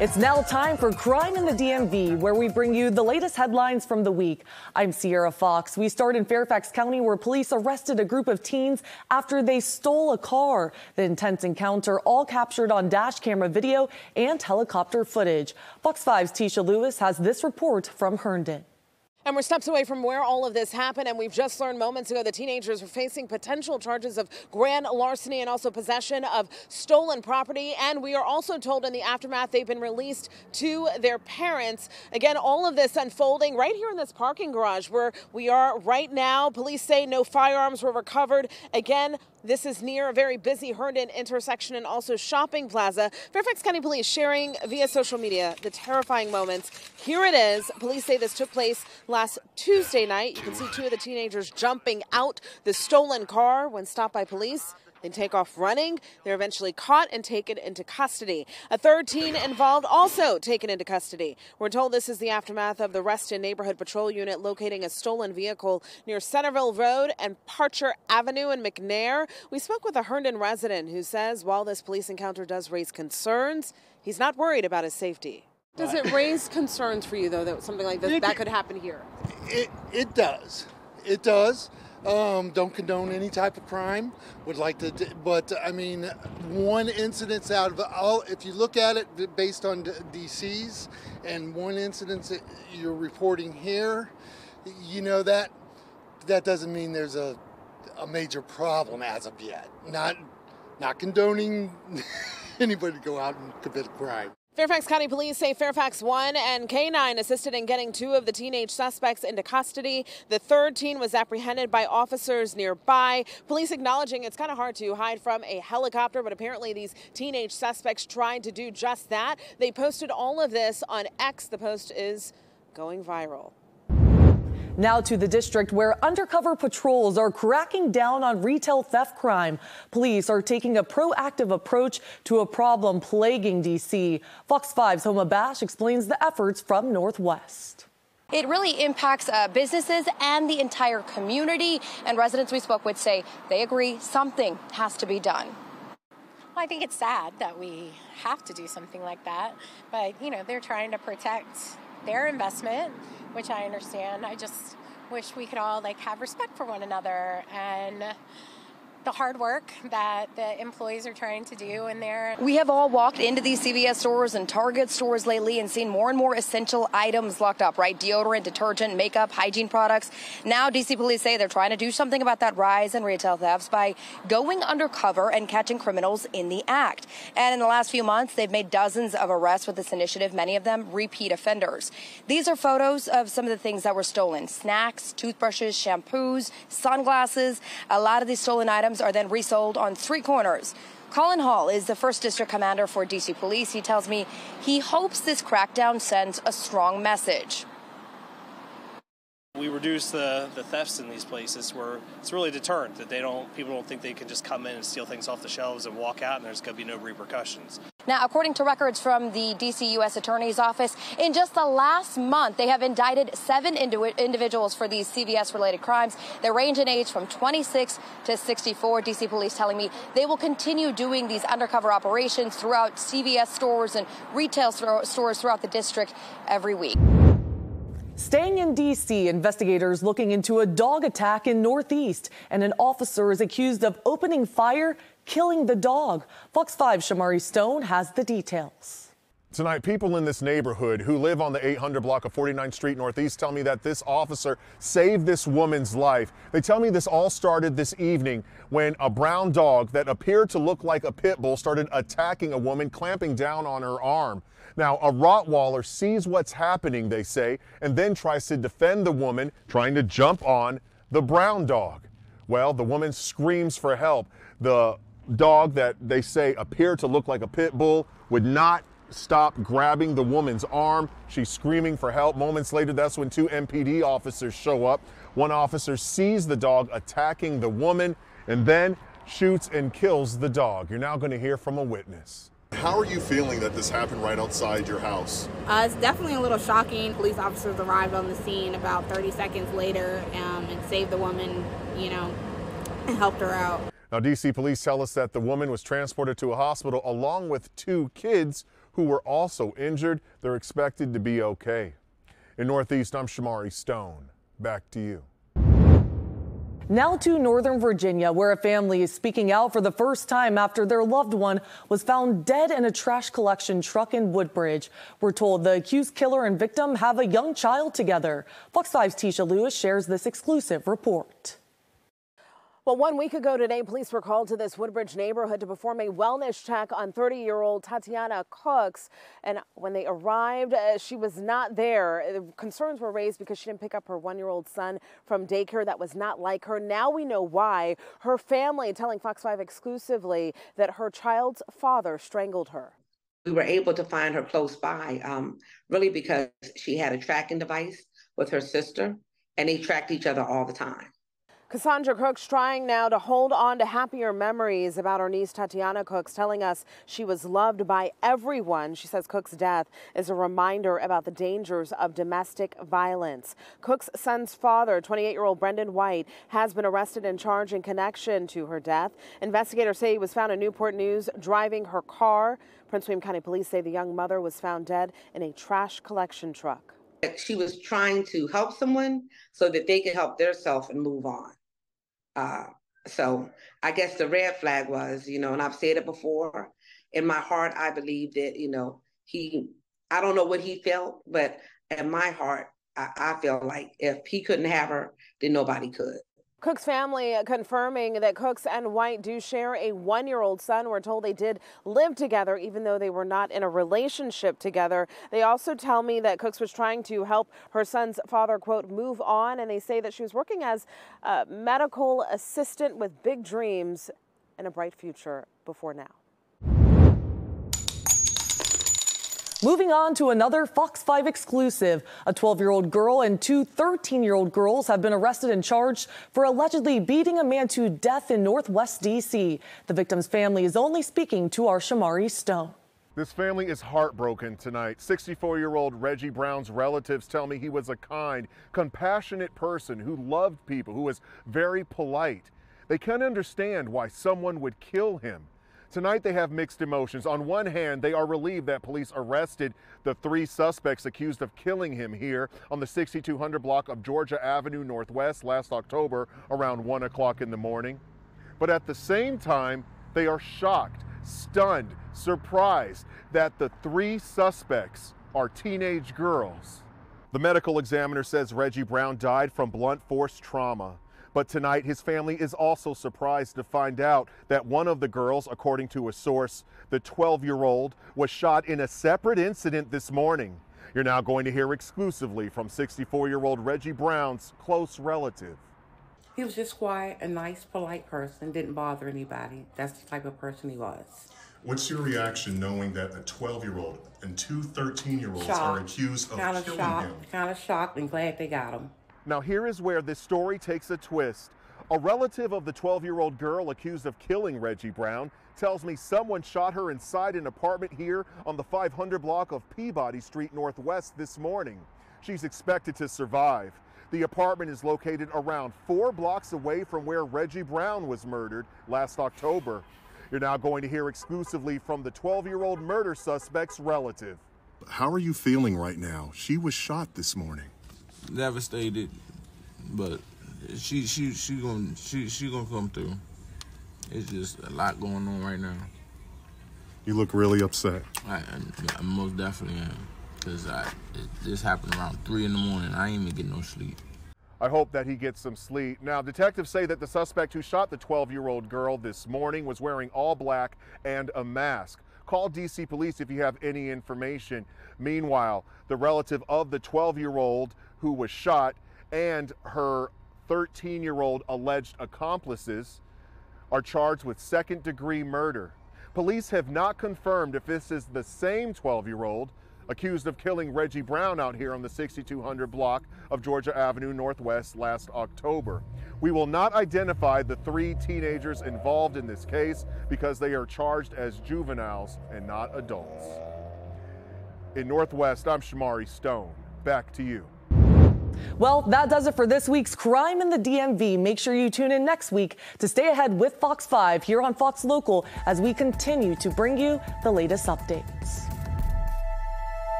It's now time for Crime in the DMV, where we bring you the latest headlines from the week. I'm Sierra Fox. We start in Fairfax County, where police arrested a group of teens after they stole a car. The intense encounter all captured on dash camera video and helicopter footage. Fox 5's Tisha Lewis has this report from Herdon. And we're steps away from where all of this happened, and we've just learned moments ago the teenagers were facing potential charges of grand larceny and also possession of stolen property. And we are also told in the aftermath they've been released to their parents. Again, all of this unfolding right here in this parking garage where we are right now. Police say no firearms were recovered. Again, this is near a very busy Herdon intersection and also shopping plaza. Fairfax County Police sharing via social media the terrifying moments. Here it is. Police say this took place last Tuesday night. You can see two of the teenagers jumping out the stolen car when stopped by police. They take off running. They're eventually caught and taken into custody. A third teen involved also taken into custody. We're told this is the aftermath of the Reston Neighborhood Patrol Unit locating a stolen vehicle near Centerville Road and Parcher Avenue in McNair. We spoke with a Herdon resident who says while this police encounter does raise concerns, he's not worried about his safety. Does it raise concerns for you, though, that something like this that could happen here? It does. It does. Don't condone any type of crime. Would like to, but I mean, one incidence out of all, if you look at it based on DCs, and one incident that you're reporting here, you know that doesn't mean there's a major problem as of yet. Not condoning anybody to go out and commit a crime. Fairfax County Police say Fairfax 1 and K-9 assisted in getting two of the teenage suspects into custody. The third teen was apprehended by officers nearby. Police acknowledging it's kind of hard to hide from a helicopter, but apparently these teenage suspects tried to do just that. They posted all of this on X. The post is going viral. Now to the district, where undercover patrols are cracking down on retail theft crime. Police are taking a proactive approach to a problem plaguing D.C. Fox 5's Homa Bash explains the efforts from Northwest. It really impacts businesses and the entire community, and residents we spoke with say they agree something has to be done. Well, I think it's sad that we have to do something like that, but you know, they're trying to protect their investment, which I understand. I just wish we could all have respect for one another and the hard work that the employees are trying to do in there. We have all walked into these CVS stores and Target stores lately and seen more and more essential items locked up, right? Deodorant, detergent, makeup, hygiene products. Now, D.C. police say they're trying to do something about that rise in retail thefts by going undercover and catching criminals in the act. And in the last few months, they've made dozens of arrests with this initiative, many of them repeat offenders. These are photos of some of the things that were stolen: snacks, toothbrushes, shampoos, sunglasses. A lot of these stolen items are then resold on street corners. Colin Hall is the 1st District Commander for D.C. Police. He tells me he hopes this crackdown sends a strong message. We reduce the thefts in these places where it's really deterrent that people don't think they can just come in and steal things off the shelves and walk out and there's going to be no repercussions. Now, according to records from the D.C. U.S. Attorney's Office, in just the last month, they have indicted 7 individuals for these CVS-related crimes. They range in age from 26 to 64. D.C. police telling me they will continue doing these undercover operations throughout CVS stores and retail stores throughout the district every week. Staying in D.C., investigators looking into a dog attack in Northeast, and an officer is accused of opening fire, killing the dog. Fox 5's Shamari Stone has the details. Tonight, people in this neighborhood who live on the 800 block of 49th Street Northeast tell me that this officer saved this woman's life. They tell me this all started this evening when a brown dog that appeared to look like a pit bull started attacking a woman, clamping down on her arm. Now, a Rottweiler sees what's happening, they say, and then tries to defend the woman, trying to jump on the brown dog. Well, the woman screams for help. The dog that they say appeared to look like a pit bull would not stop grabbing the woman's arm. She's screaming for help. Moments later, that's when 2 MPD officers show up. One officer sees the dog attacking the woman and then shoots and kills the dog. You're now going to hear from a witness. How are you feeling that this happened right outside your house? It's definitely a little shocking. Police officers arrived on the scene about 30 seconds later and saved the woman, and helped her out. Now, D.C. police tell us that the woman was transported to a hospital along with 2 kids who were also injured. They're expected to be okay. In Northeast, I'm Shamari Stone. Back to you. Now to Northern Virginia, where a family is speaking out for the first time after their loved one was found dead in a trash collection truck in Woodbridge. We're told the accused killer and victim have a young child together. Fox 5's Tisha Lewis shares this exclusive report. Well, 1 week ago today, police were called to this Woodbridge neighborhood to perform a wellness check on 30-year-old Tatiana Cooks. And when they arrived, she was not there. Concerns were raised because she didn't pick up her 1-year-old son from daycare. That was not like her. Now we know why. Her family telling Fox 5 exclusively that her child's father strangled her. We were able to find her close by, really because she had a tracking device with her sister, and they tracked each other all the time. Cassandra Cooks trying now to hold on to happier memories about her niece Tatiana Cooks, telling us she was loved by everyone. She says Cooks' death is a reminder about the dangers of domestic violence. Cooks' son's father, 28-year-old Brendan White, has been arrested and charged in connection to her death. Investigators say he was found in Newport News driving her car. Prince William County Police say the young mother was found dead in a trash collection truck. She was trying to help someone so that they could help themselves and move on. So I guess the red flag was, and I've said it before, in my heart, I believe that, I don't know what he felt, but in my heart, I feel like if he couldn't have her, then nobody could. Cooks' family confirming that Cooks and White do share a 1-year-old son. We're told they did live together, even though they were not in a relationship together. They also tell me that Cooks was trying to help her son's father, quote, move on. And they say that she was working as a medical assistant with big dreams and a bright future before now. Moving on to another Fox 5 exclusive. A 12-year-old girl and two 13-year-old girls have been arrested and charged for allegedly beating a man to death in Northwest D.C. The victim's family is only speaking to our Shamari Stone. This family is heartbroken tonight. 64-year-old Reggie Brown's relatives tell me he was a kind, compassionate person who loved people, who was very polite. They can't understand why someone would kill him. Tonight they have mixed emotions. On one hand, they are relieved that police arrested the 3 suspects accused of killing him here on the 6200 block of Georgia Avenue Northwest last October around 1 o'clock in the morning. But at the same time, they are shocked, stunned, surprised that the 3 suspects are teenage girls. The medical examiner says Reggie Brown died from blunt force trauma. But tonight, his family is also surprised to find out that one of the girls, according to a source, the 12-year-old, was shot in a separate incident this morning. You're now going to hear exclusively from 64-year-old Reggie Brown's close relative. He was just quiet, a nice, polite person, didn't bother anybody. That's the type of person he was. What's your reaction knowing that a 12-year-old and 2 13-year-olds are accused of killing him? Kind of shocked and glad they got him. Now here is where this story takes a twist. A relative of the 12-year-old girl accused of killing Reggie Brown tells me someone shot her inside an apartment here on the 500 block of Peabody Street Northwest this morning. She's expected to survive. The apartment is located around 4 blocks away from where Reggie Brown was murdered last October. You're now going to hear exclusively from the 12-year-old murder suspect's relative. How are you feeling right now? She was shot this morning. Devastated, but she gonna come through. It's just a lot going on right now. You look really upset. I most definitely am, because this happened around 3 in the morning. I ain't even get no sleep. I hope that he gets some sleep. Now, detectives say that the suspect who shot the 12-year-old girl this morning was wearing all black and a mask. Call DC Police if you have any information. Meanwhile, the relative of the 12-year-old who was shot and her 13-year-old alleged accomplices are charged with second-degree murder. Police have not confirmed if this is the same 12-year-old accused of killing Reggie Brown out here on the 6200 block of Georgia Avenue Northwest last October. We will not identify the 3 teenagers involved in this case because they are charged as juveniles and not adults. In Northwest, I'm Shamari Stone. Back to you. Well, that does it for this week's Crime in the DMV. Make sure you tune in next week to stay ahead with Fox 5 here on Fox Local as we continue to bring you the latest updates.